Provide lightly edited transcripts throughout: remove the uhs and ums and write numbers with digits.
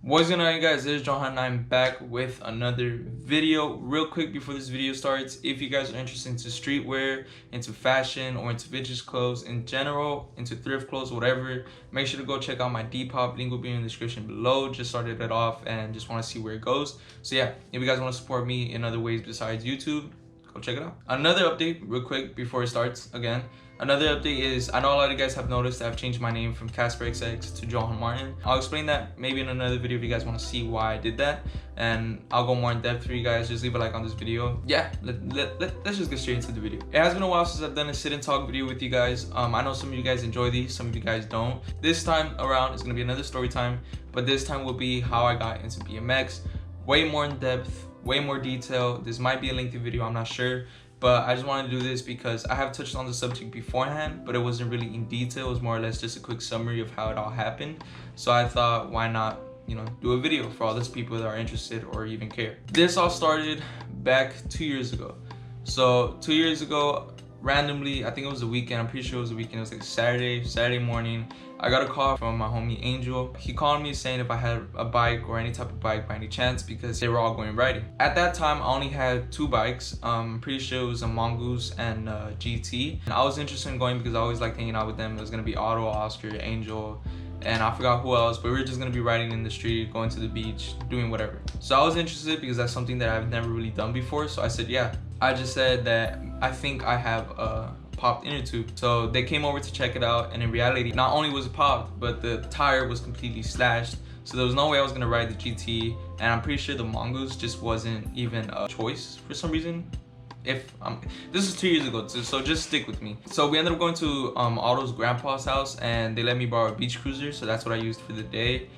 What's going on, you guys? This is Johan and I'm back with another video. Real quick before this video starts, if you guys are interested into streetwear, into fashion, or into vintage clothes in general, into thrift clothes, whatever, make sure to go check out my Depop. Link will be in the description below. Just started it off and just want to see where it goes. So yeah, if you guys want to support me in other ways besides YouTube, go check it out. Another update real quick before it starts again. Another update is, I know a lot of you guys have noticed I've changed my name from Casper XX to Johan Martin. I'll explain that maybe in another video if you guys want to see why I did that. And I'll go more in depth for you guys. Just leave a like on this video. Yeah, let's just get straight into the video. It has been a while since I've done a sit and talk video with you guys. I know some of you guys enjoy these, some of you guys don't. This time around, it's going to be another story time. But this time will be how I got into BMX. Way more in depth, way more detail. This might be a lengthy video, I'm not sure. But I just wanted to do this because I have touched on the subject beforehand, but it wasn't really in detail. It was more or less just a quick summary of how it all happened. So I thought, why not, do a video for all those people that are interested or even care. This all started back 2 years ago. So 2 years ago, randomly, I think it was a weekend. I'm pretty sure it was a weekend. It was like Saturday morning. I got a call from my homie Angel. He called me saying if I had a bike or any type of bike by any chance because they were all going riding. At that time, I only had 2 bikes. I'm pretty sure it was a Mongoose and a GT. And I was interested in going because I always liked hanging out with them. It was gonna be Otto, Oscar, Angel, and I forgot who else, but we were just gonna be riding in the street, going to the beach, doing whatever. So I was interested because that's something that I've never really done before. So I said, yeah. I just said that I think I have a popped inner tube. So they came over to check it out, and in reality, not only was it popped, but the tire was completely slashed. So there was no way I was gonna ride the GT, and I'm pretty sure the Mongoose just wasn't even a choice for some reason. This is 2 years ago too, so just stick with me. So we ended up going to Otto's grandpa's house, and they let me borrow a beach cruiser, so that's what I used for the day.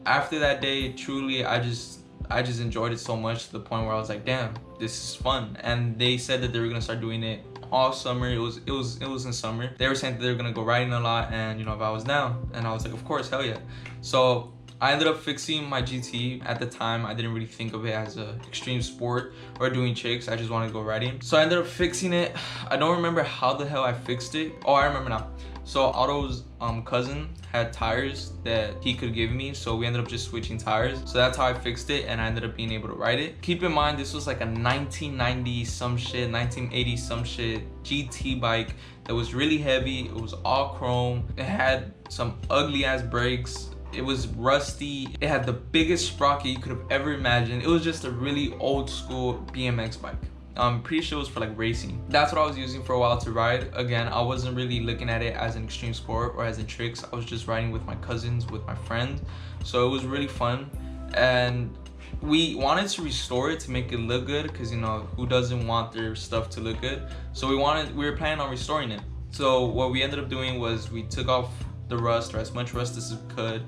After that day, truly, I just enjoyed it so much to the point where I was like, damn, this is fun. And they said that they were gonna start doing it all summer. It was in summer. They were saying that they were gonna go riding a lot, and if I was down, and I was like, of course, hell yeah. So I ended up fixing my GT. At the time, I didn't really think of it as an extreme sport or doing tricks. I just wanted to go riding. So I ended up fixing it. I don't remember how the hell I fixed it. Oh, I remember now. So Otto's cousin had tires that he could give me, so we ended up just switching tires. So that's how I fixed it, and I ended up being able to ride it. Keep in mind, this was like a 1990 some shit, 1980 some shit GT bike that was really heavy. It was all chrome. It had some ugly ass brakes. It was rusty. It had the biggest sprocket you could have ever imagined. It was just a really old school BMX bike. I'm pretty sure it was for like racing. That's what I was using for a while to ride. Again, I wasn't really looking at it as an extreme sport or as in tricks. I was just riding with my cousins, with my friend. So it was really fun. And we wanted to restore it to make it look good because, who doesn't want their stuff to look good? So we were planning on restoring it. So what we ended up doing was we took off the rust, or as much rust as we could.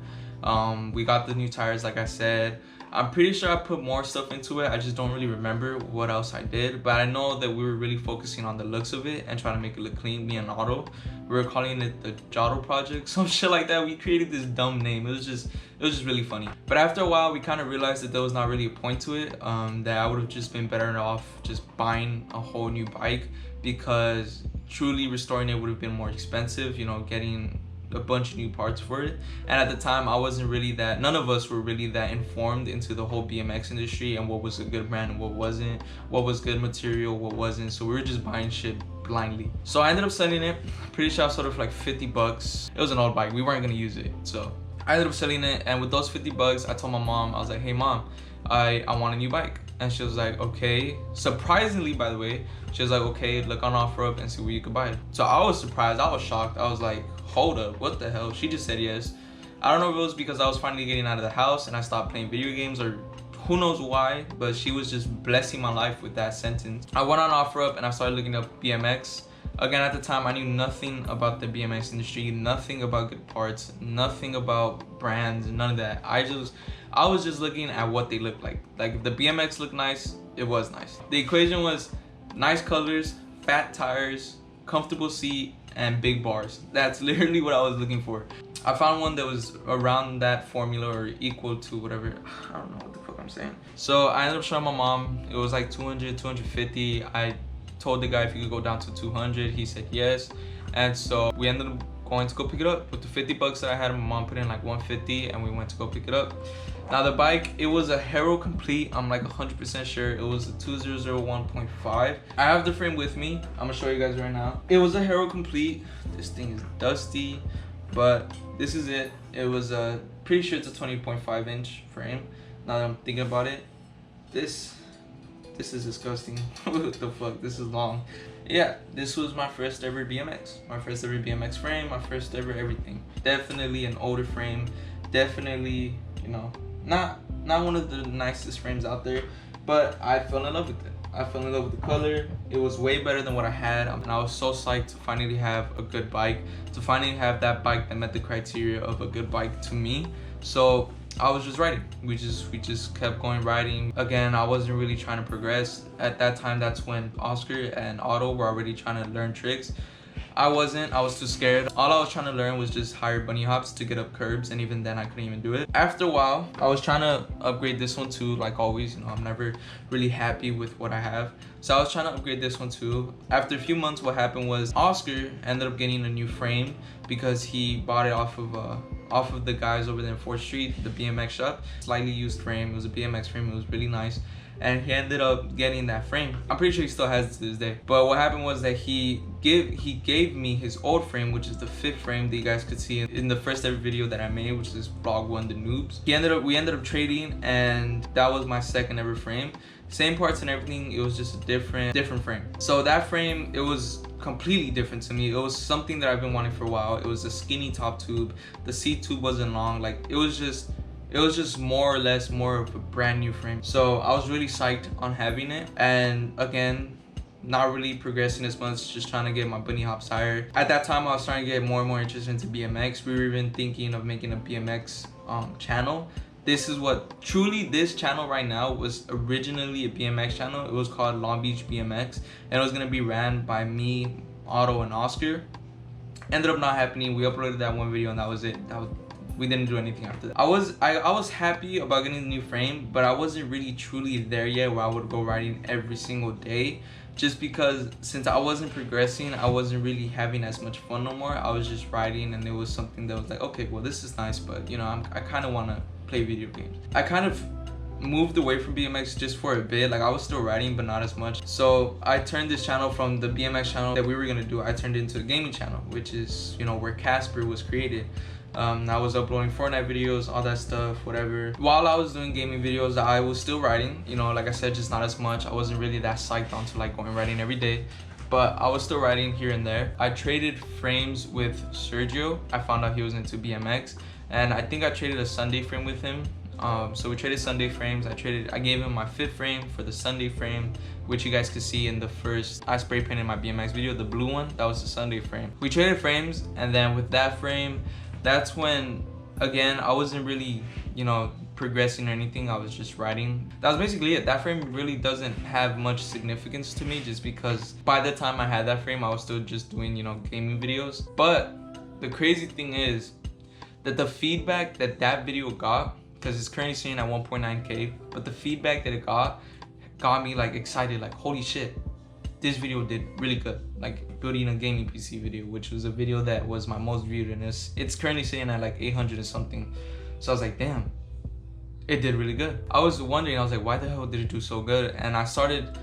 We got the new tires, like I said. I'm pretty sure I put more stuff into it. I just don't really remember what else I did, but I know that we were really focusing on the looks of it and trying to make it look clean. Me and Otto, we were calling it the Jotto Project, some shit like that. We created this dumb name. It was just really funny. But after a while, we kind of realized that there was not really a point to it. That I would have just been better off just buying a whole new bike, because truly restoring it would have been more expensive. Getting a bunch of new parts for it. And at the time, I wasn't really that, none of us were really that informed into the whole BMX industry and what was a good brand and what wasn't, what was good material, what wasn't. So we were just buying shit blindly. So I ended up selling it. Pretty sure I sold it for like 50 bucks. It was an old bike. We weren't gonna use it. So I ended up selling it, and with those 50 bucks, I told my mom, I was like, hey mom, I want a new bike. And she was like, okay. Surprisingly, by the way, she was like, okay, look on OfferUp and see where you could buy it. So I was surprised, I was shocked. I was like, hold up, what the hell? She just said yes. I don't know if it was because I was finally getting out of the house and I stopped playing video games, or who knows why, but she was just blessing my life with that sentence. I went on OfferUp and I started looking up BMX. Again, at the time, I knew nothing about the BMX industry, nothing about good parts, nothing about brands, none of that. I was just looking at what they looked like. Like, if the BMX looked nice, it was nice. The equation was nice colors, fat tires, comfortable seat, and big bars. That's literally what I was looking for. I found one that was around that formula or equal to whatever. I don't know what the fuck I'm saying. So I ended up showing my mom. It was like 200, 250. I told the guy if he could go down to 200. He said yes. And so we ended up going to go pick it up with the 50 bucks that I had. My mom put in like 150 and we went to go pick it up. Now the bike, it was a Hero Complete. I'm like 100% sure it was a 2001.5. I have the frame with me. I'm gonna show you guys right now. It was a Hero Complete. This thing is dusty, but this is it. It was pretty sure it's a 20.5 inch frame. Now that I'm thinking about it, this is disgusting. What the fuck? This is long. Yeah, this was my first ever BMX. My first ever BMX frame, my first ever everything. Definitely an older frame. Definitely, you know, not one of the nicest frames out there, but I fell in love with it. I fell in love with the color. It was way better than what I had, and I was so psyched to finally have a good bike, to finally have that bike that met the criteria of a good bike to me. So I was just riding. We just kept going riding. Again, I wasn't really trying to progress. At that time, that's when Oscar and Otto were already trying to learn tricks. I wasn't. I was too scared. All I was trying to learn was just higher bunny hops to get up curbs, and even then I couldn't even do it. After a while, I was trying to upgrade this one too. Like always, you know, I'm never really happy with what I have. So I was trying to upgrade this one too. After a few months, what happened was Oscar ended up getting a new frame because he bought it off of the guys over there in 4th Street, the BMX shop. Slightly used frame. It was a BMX frame. It was really nice. And he ended up getting that frame. I'm pretty sure he still has it to this day. But what happened was that he gave me his old frame, which is the 5th frame that you guys could see in the first ever video that I made, which is vlog 1, the noobs. We ended up trading, and that was my 2nd ever frame. Same parts and everything, it was just a different frame. So that frame, it was completely different to me. It was something that I've been wanting for a while. It was a skinny top tube. The seat tube wasn't long. Like it was just more or less more of a brand new frame. So I was really psyched on having it. And again, not really progressing as much, just trying to get my bunny hops higher. At that time, I was starting to get more and more interested into BMX. We were even thinking of making a BMX channel. This channel right now was originally a BMX channel. It was called Long Beach BMX, and it was gonna be ran by me, Otto, and Oscar. Ended up not happening. We uploaded that one video and that was it. We didn't do anything after that. I was happy about getting the new frame, but I wasn't really truly there yet where I would go riding every single day, just because since I wasn't progressing, I wasn't really having as much fun no more. I was just riding, and it was something that was like, okay, well, this is nice, but you know, I kind of want to play video games. I kind of moved away from BMX just for a bit. Like I was still riding, but not as much. So I turned this channel from the BMX channel that we were gonna do, I turned it into a gaming channel, which is, you know, where Casper was created. I was uploading Fortnite videos, all that stuff, whatever. While I was doing gaming videos, I was still riding, you know, like I said, just not as much. I wasn't really that psyched onto like going riding every day, but I was still riding here and there. I traded frames with Sergio. I found out he was into BMX, and I think I traded a Sunday frame with him. So we traded Sunday frames. I gave him my 5th frame for the Sunday frame, which you guys could see in the first I spray painted my BMX video, the blue one. That was the Sunday frame. We traded frames, and then with that frame, that's when, again, I wasn't really, you know, progressing or anything. I was just riding. That was basically it. That frame really doesn't have much significance to me, just because by the time I had that frame, I was still just doing, you know, gaming videos. But the crazy thing is that the feedback that video got, because it's currently sitting at 1.9K, but the feedback that it got me like excited, like holy shit, this video did really good. Like building a gaming PC video, which was a video that was my most viewed, and it's currently sitting at like 800 and something. So I was like, damn, it did really good. I was wondering, I was like, why the hell did it do so good? And I started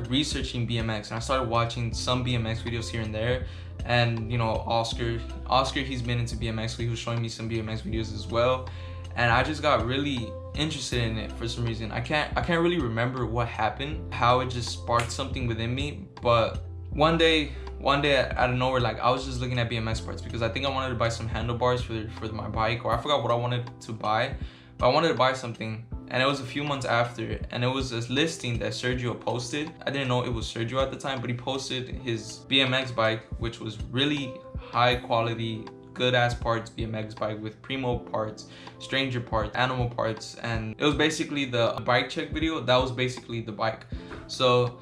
researching BMX, and I started watching some BMX videos here and there. And you know, Oscar, he's been into BMX, so he was showing me some BMX videos as well. And I just got really interested in it for some reason. I can't really remember what happened, how it just sparked something within me. But one day out of nowhere, like I was just looking at BMX parts, because I think I wanted to buy some handlebars for my bike, or I forgot what I wanted to buy, but I wanted to buy something. And it was a few months after, and it was a listing that Sergio posted. I didn't know it was Sergio at the time, but he posted his BMX bike, which was really high quality, good ass parts BMX bike with primo parts, stranger parts, animal parts. And it was basically the bike check video. That was basically the bike. So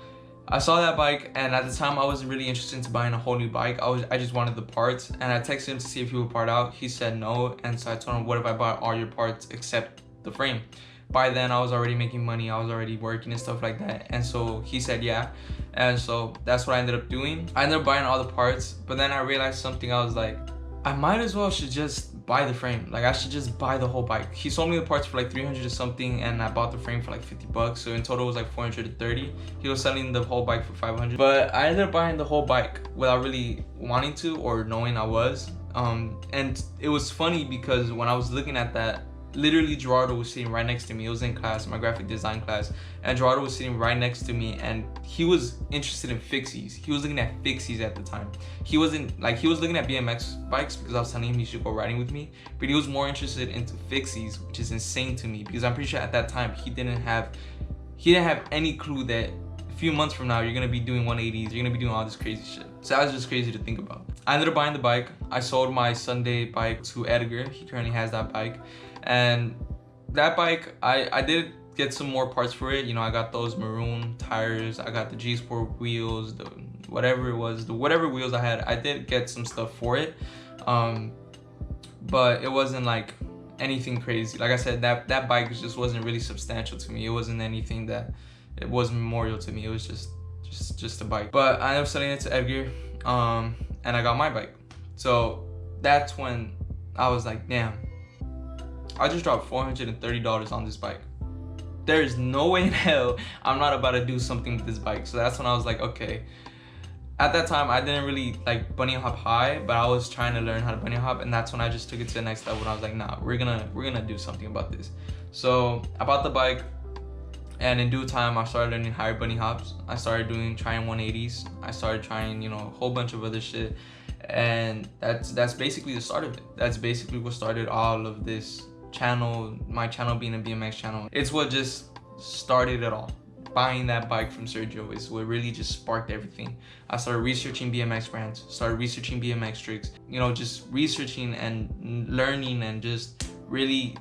I saw that bike, and at the time I wasn't really interested in buying a whole new bike. I just wanted the parts, and I texted him to see if he would part out. He said no, and so I told him, what if I buy all your parts except the frame? By then I was already making money, I was already working and stuff like that, and so he said yeah. And so that's what I ended up doing. I ended up buying all the parts, but then I realized something. I was like, I might as well should just buy the frame. Like, I should just buy the whole bike. He sold me the parts for like 300 or something, and I bought the frame for like 50 bucks. So in total it was like 430. He was selling the whole bike for 500. But I ended up buying the whole bike without really wanting to or knowing I was. And it was funny because when I was looking at that, literally Gerardo was sitting right next to me. It was in class, my graphic design class, and Gerardo was sitting right next to me, and he was interested in fixies. He was looking at fixies at the time. He wasn't like, he was looking at BMX bikes because I was telling him he should go riding with me, but he was more interested into fixies, which is insane to me because I'm pretty sure at that time he didn't have any clue that a few months from now you're gonna be doing 180s, you're gonna be doing all this crazy shit. So that was just crazy to think about. I ended up buying the bike. I sold my Sunday bike to Edgar. He currently has that bike. And that bike, I did get some more parts for it. You know, I got those maroon tires, I got the G Sport wheels, the whatever it was, the whatever wheels I had, I did get some stuff for it. But it wasn't like anything crazy. Like I said, that bike just wasn't really substantial to me. It wasn't anything that, it was memorial to me. It was just a bike. But I ended up selling it to Edgar, and I got my bike. So that's when I was like, damn, I just dropped $430 on this bike. There is no way in hell I'm not about to do something with this bike. So that's when I was like, okay. At that time, I didn't really like bunny hop high, but I was trying to learn how to bunny hop, and that's when I just took it to the next level. And I was like, nah, we're gonna do something about this. So I bought the bike, and in due time, I started learning higher bunny hops. I started trying 180s. I started trying, you know, a whole bunch of other shit, and that's basically the start of it. That's basically what started all of this channel, my channel being a BMX channel. It's what just started it all. Buying that bike from Sergio is what really just sparked everything. I started researching BMX brands, started researching BMX tricks, you know, just researching and learning and just really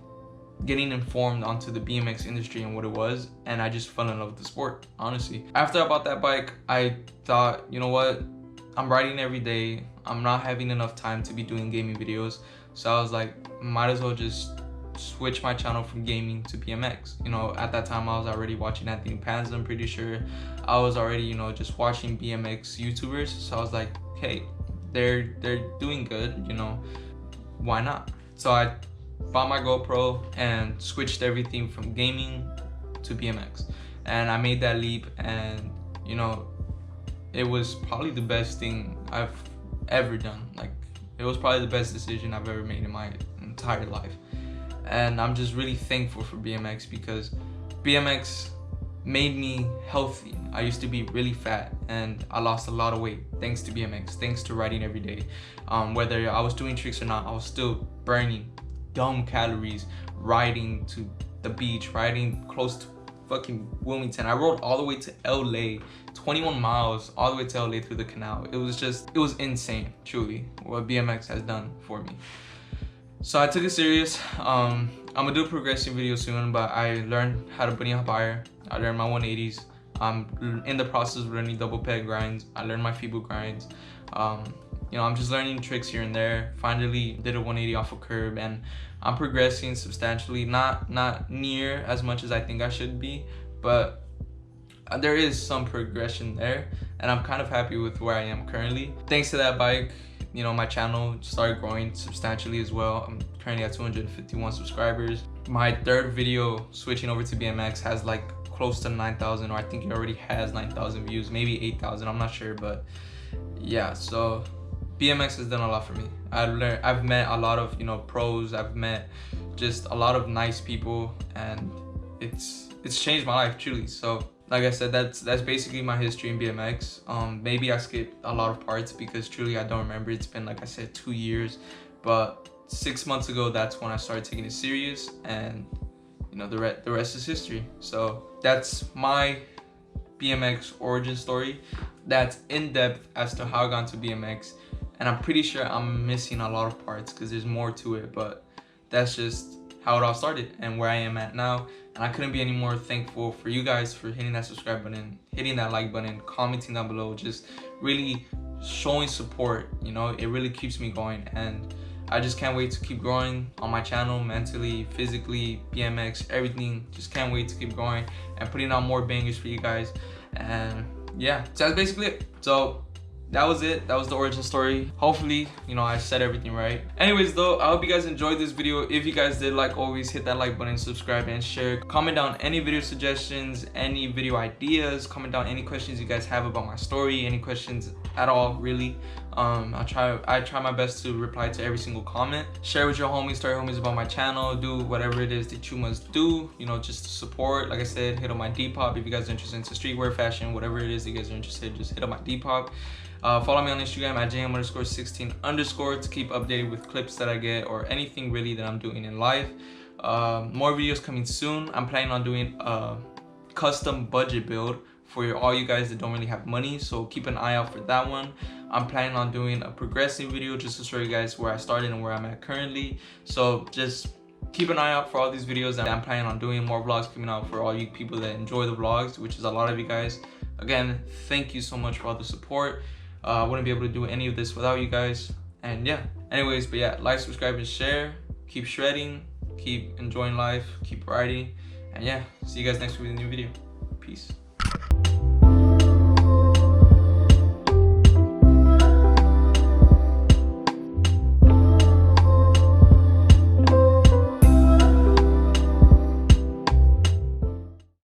getting informed onto the BMX industry and what it was, and I just fell in love with the sport, honestly. After I bought that bike, I thought, you know what, I'm riding every day, I'm not having enough time to be doing gaming videos, so I was like, might as well just switch my channel from gaming to BMX. You know, at that time I was already watching Anthony Panza, I'm pretty sure. I was already, you know, just watching BMX YouTubers, so I was like, hey, they're doing good, you know, why not? So I bought my GoPro and switched everything from gaming to BMX, and I made that leap, and you know, it was probably the best thing I've ever done. Like, it was probably the best decision I've ever made in my entire life. And I'm just really thankful for BMX because BMX made me healthy. I used to be really fat and I lost a lot of weight thanks to BMX, thanks to riding every day. Whether I was doing tricks or not, I was still burning dumb calories riding to the beach, riding close to fucking Wilmington. I rode all the way to LA, 21 miles all the way to LA through the canal. It was insane, truly, what BMX has done for me. So I took it serious. I'm gonna do a progression video soon, but I learned how to bunny hop higher. I learned my 180s. I'm in the process of learning double peg grinds. I learned my feeble grinds. You know, I'm just learning tricks here and there. Finally did a 180 off a curb, and I'm progressing substantially. Not near as much as I think I should be, but there is some progression there, and I'm kind of happy with where I am currently. Thanks to that bike, you know, my channel started growing substantially as well. I'm currently at 251 subscribers. My third video switching over to BMX has like close to 9,000, or I think it already has 9,000 views, maybe 8,000, I'm not sure, but yeah. So BMX has done a lot for me. I've met a lot of, you know, pros. I've met just a lot of nice people, and it's changed my life, truly. So like I said, that's basically my history in BMX. Maybe I skipped a lot of parts because truly I don't remember. It's been, like I said, 2 years, but 6 months ago, that's when I started taking it serious, and you know, the rest is history. So that's my BMX origin story. That's in depth as to how I got into BMX, and I'm pretty sure I'm missing a lot of parts because there's more to it, but that's just how it all started and where I am at now. And I couldn't be any more thankful for you guys for hitting that subscribe button, hitting that like button, commenting down below, just really showing support. You know, it really keeps me going, and I just can't wait to keep growing on my channel, mentally, physically, BMX, everything. Just can't wait to keep growing and putting out more bangers for you guys. And yeah, so that's basically it. So that was it. That was the origin story. Hopefully, you know, I said everything right. Anyways though, I hope you guys enjoyed this video. If you guys did, like always, hit that like button, subscribe, and share. Comment down any video suggestions, any video ideas. Comment down any questions you guys have about my story, any questions at all, really. I try my best to reply to every single comment. Share with your homies, tell your homies about my channel. Do whatever it is that you must do, you know, just to support. Like I said, hit on my Depop if you guys are interested into streetwear, fashion, whatever it is you guys are interested, just hit on my Depop. Follow me on Instagram at jm_16_ to keep updated with clips that I get or anything really that I'm doing in life. More videos coming soon. I'm planning on doing a custom budget build for all you guys that don't really have money, so keep an eye out for that one. I'm planning on doing a progressive video just to show you guys where I started and where I'm at currently. So just keep an eye out for all these videos, and I'm planning on doing more vlogs coming out for all you people that enjoy the vlogs, which is a lot of you guys. Again, thank you so much for all the support. I wouldn't be able to do any of this without you guys. And yeah, anyways, but yeah, like, subscribe, and share. Keep shredding, keep enjoying life, keep writing, and yeah, see you guys next week with a new video. Peace.